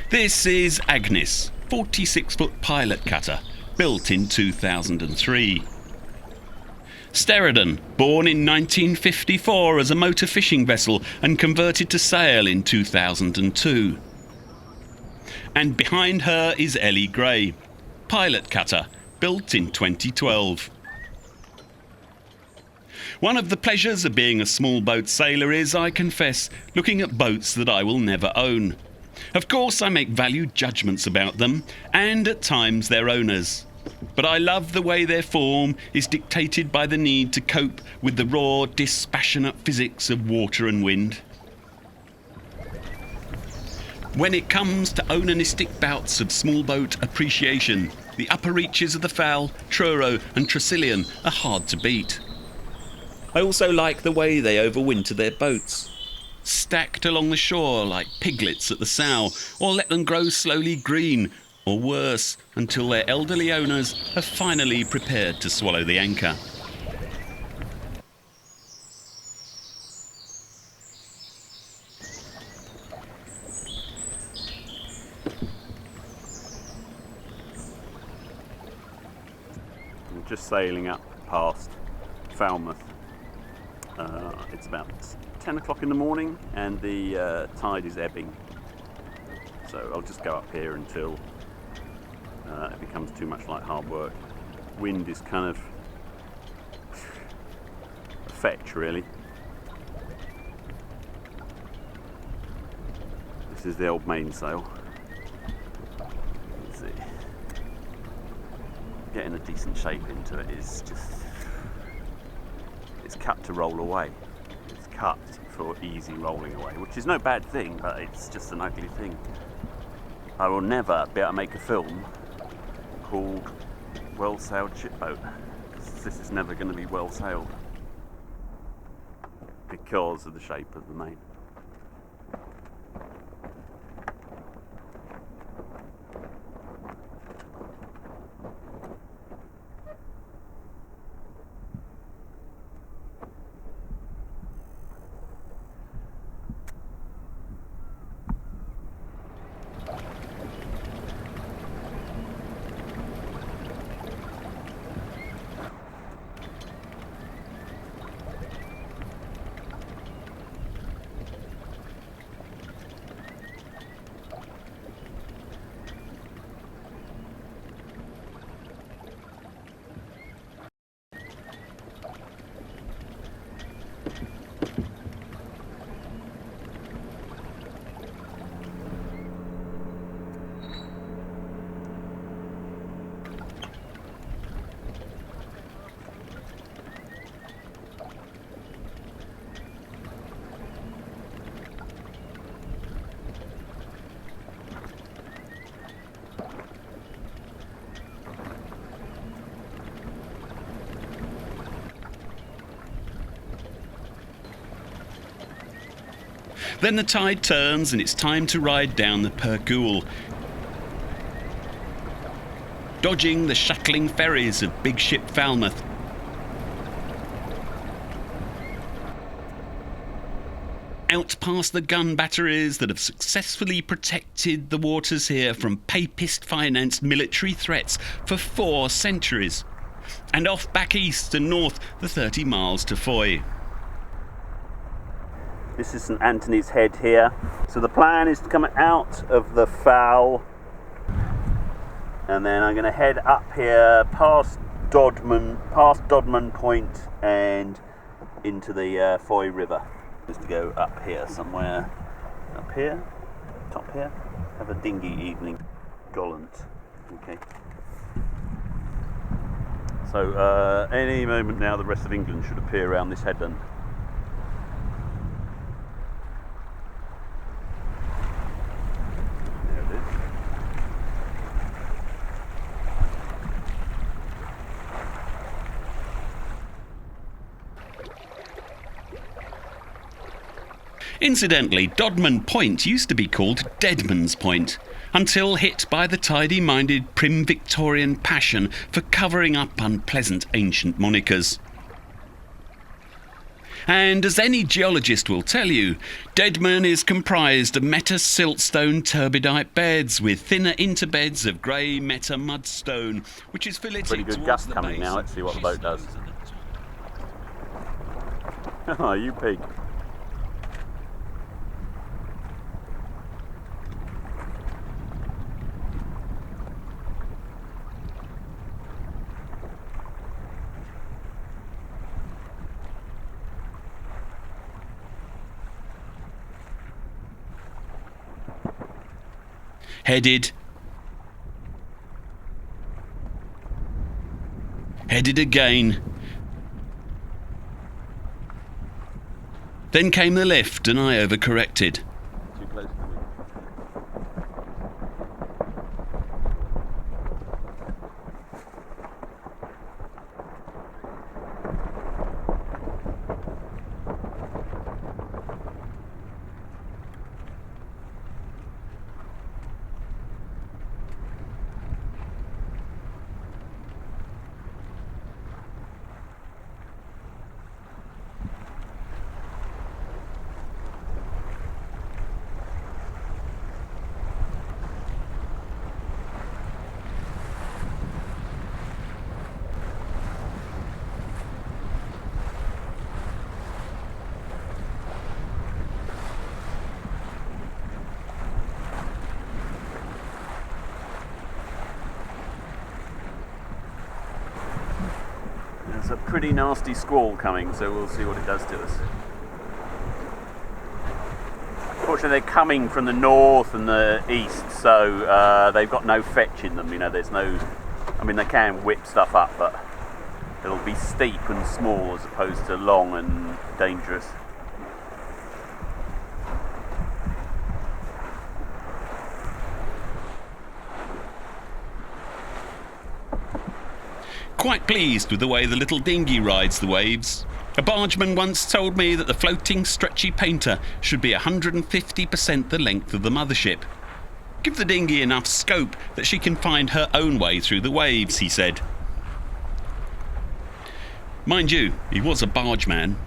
This is Agnes, 46-foot pilot cutter, built in 2003. Sterredon, born in 1954 as a motor fishing vessel and converted to sail in 2002. And behind her is Ellie Gray, pilot cutter, built in 2012. One of the pleasures of being a small boat sailor is, I confess, looking at boats that I will never own. Of course, I make valued judgments about them, and at times their owners. But I love the way their form is dictated by the need to cope with the raw, dispassionate physics of water and wind. When it comes to onanistic bouts of small boat appreciation, the upper reaches of the Fowl, Truro and Tresillian are hard to beat. I also like the way they overwinter their boats, stacked along the shore like piglets at the sow, or let them grow slowly green, or worse, until their elderly owners have finally prepared to swallow the anchor. I'm just sailing up past Falmouth. It's about 10 o'clock in the morning and the tide is ebbing. So I'll just go up here until it becomes too much like hard work. Wind is kind of a fetch, really. This is the old mainsail. Let's see. Getting a decent shape into it is just... it's cut to roll away. It's cut for easy rolling away, which is no bad thing, but it's just an ugly thing. I will never be able to make a film called Well Sailed Shipboat, because this is never going to be well sailed because of the shape of the main. Then the tide turns and it's time to ride down the Pergoul, dodging the shuttling ferries of big ship Falmouth. Out past the gun batteries that have successfully protected the waters here from papist-financed military threats for 4 centuries, and off back east and north the 30 miles to Fowey. This is St Anthony's Head here. So the plan is to come out of the Fowl, and then I'm going to head up here past Dodman Point and into the Fowey River. Just to go up here somewhere, up here, top here, have a dinghy evening. Gallant. Okay. So any moment now the rest of England should appear around this headland. Incidentally, Dodman Point used to be called Deadman's Point, until hit by the tidy-minded prim Victorian passion for covering up unpleasant ancient monikers. And as any geologist will tell you, Deadman is comprised of meta-siltstone turbidite beds with thinner interbeds of grey meta-mudstone, which is filleted Pretty good towards gust the coming base now. and Let's see what the pushes boat does. things at the top. Oh, you pig. Headed again. Then came the lift and I overcorrected. Too close to me. There's a pretty nasty squall coming, so we'll see what it does to us. Fortunately, they're coming from the north and the east, so they've got no fetch in them. You know, there's no. I mean, they can whip stuff up, but it'll be steep and small as opposed to long and dangerous. Quite pleased with the way the little dinghy rides the waves. A bargeman once told me that the floating stretchy painter should be 150% the length of the mothership. Give the dinghy enough scope that she can find her own way through the waves, he said. Mind you, he was a bargeman.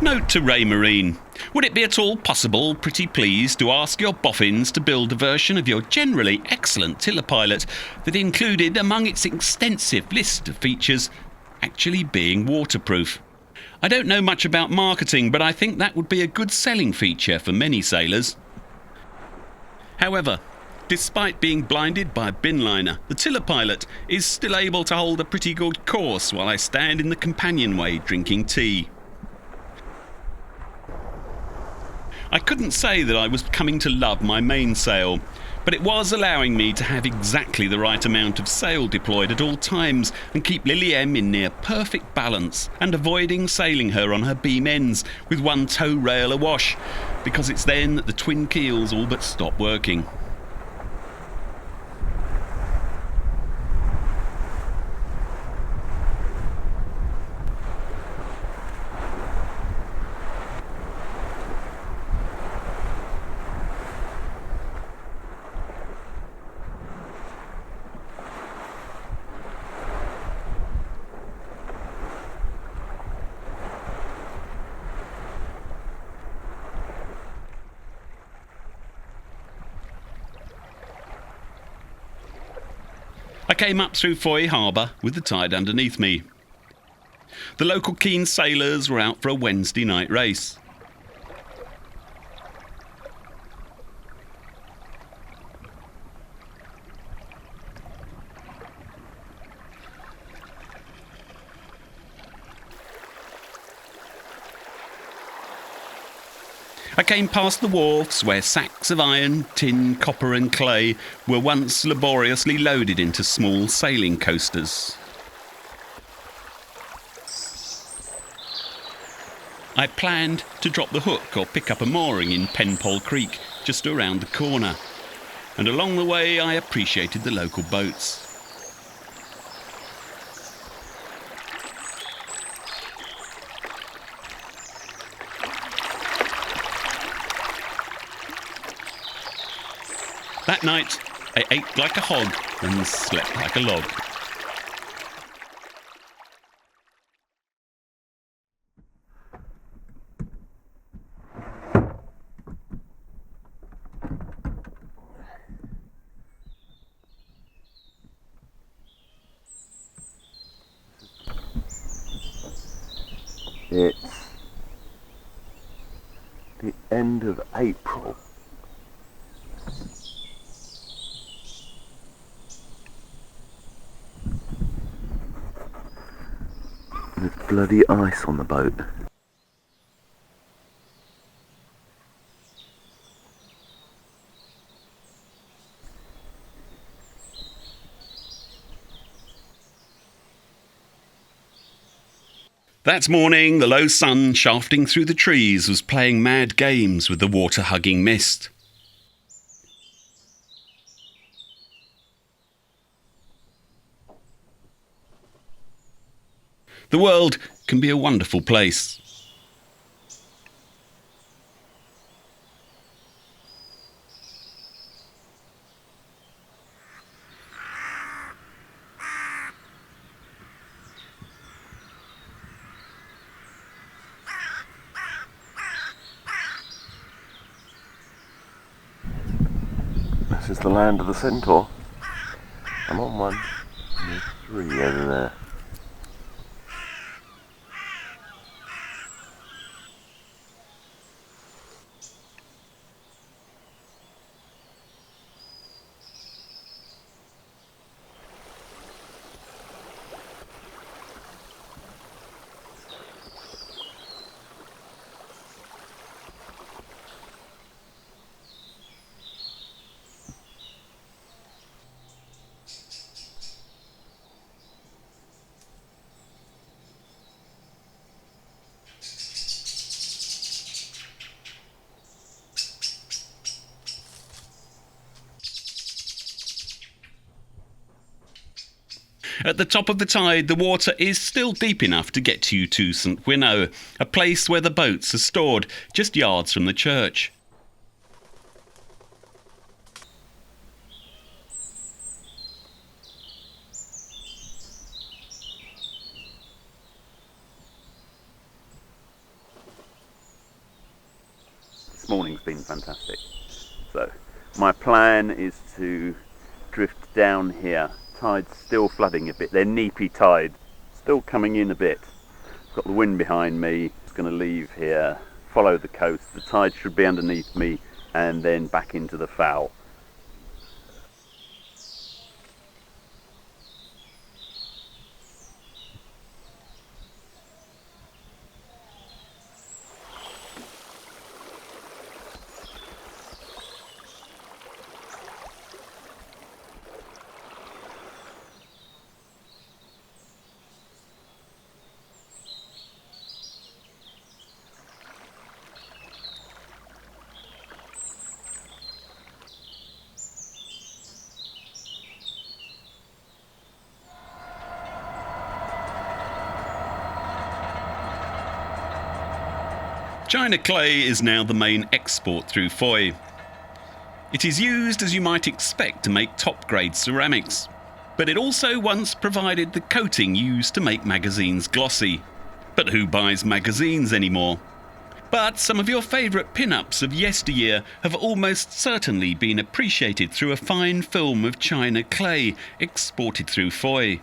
Note to Ray Marine. Would it be at all possible, pretty please, to ask your boffins to build a version of your generally excellent tiller pilot that included among its extensive list of features actually being waterproof? I don't know much about marketing, but I think that would be a good selling feature for many sailors. However, despite being blinded by a bin liner, the tiller pilot is still able to hold a pretty good course while I stand in the companionway drinking tea. I couldn't say that I was coming to love my mainsail, but it was allowing me to have exactly the right amount of sail deployed at all times and keep Lily M in near perfect balance and avoiding sailing her on her beam ends with one tow rail awash, because it's then that the twin keels all but stop working. I came up through Fowey Harbour with the tide underneath me. The local keen sailors were out for a Wednesday night race. I came past the wharfs where sacks of iron, tin, copper and clay were once laboriously loaded into small sailing coasters. I planned to drop the hook or pick up a mooring in Penpole Creek just around the corner, and along the way I appreciated the local boats. That night, I ate like a hog and slept like a log. It's the end of April. There's bloody ice on the boat. That morning, the low sun shafting through the trees was playing mad games with the water-hugging mist. The world can be a wonderful place. This is the land of the centaur. I'm on one. There's 3 over there. At the top of the tide, the water is still deep enough to get you to St Winnow, a place where the boats are stored, just yards from the church. This morning's been fantastic. So, my plan is to drift down here. Tide's still flooding a bit. They're neapy tide, still coming in a bit. Got the wind behind me. It's going to leave here, follow the coast. The tide should be underneath me, and then back into the Fowl. China clay is now the main export through Fowey. It is used, as you might expect, to make top-grade ceramics, but it also once provided the coating used to make magazines glossy. But who buys magazines anymore? But some of your favourite pin-ups of yesteryear have almost certainly been appreciated through a fine film of China clay exported through Fowey.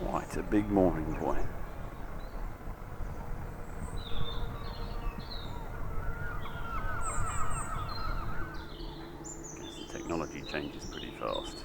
Quite a big morning, boy. Guess the technology changes pretty fast.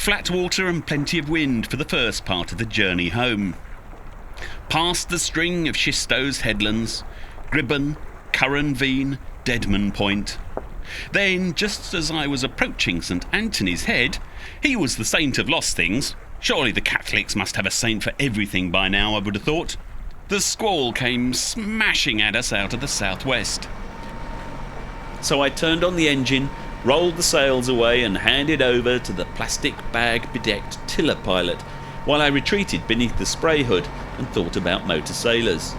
Flat water and plenty of wind for the first part of the journey home. Past the string of schistose headlands, Gribben, Curran Veen, Deadman Point. Then, just as I was approaching St Anthony's Head, he was the saint of lost things. Surely the Catholics must have a saint for everything by now, I would have thought. The squall came smashing at us out of the southwest. So I turned on the engine, rolled the sails away and handed over to the plastic bag bedecked tiller pilot while I retreated beneath the spray hood and thought about motor sailors.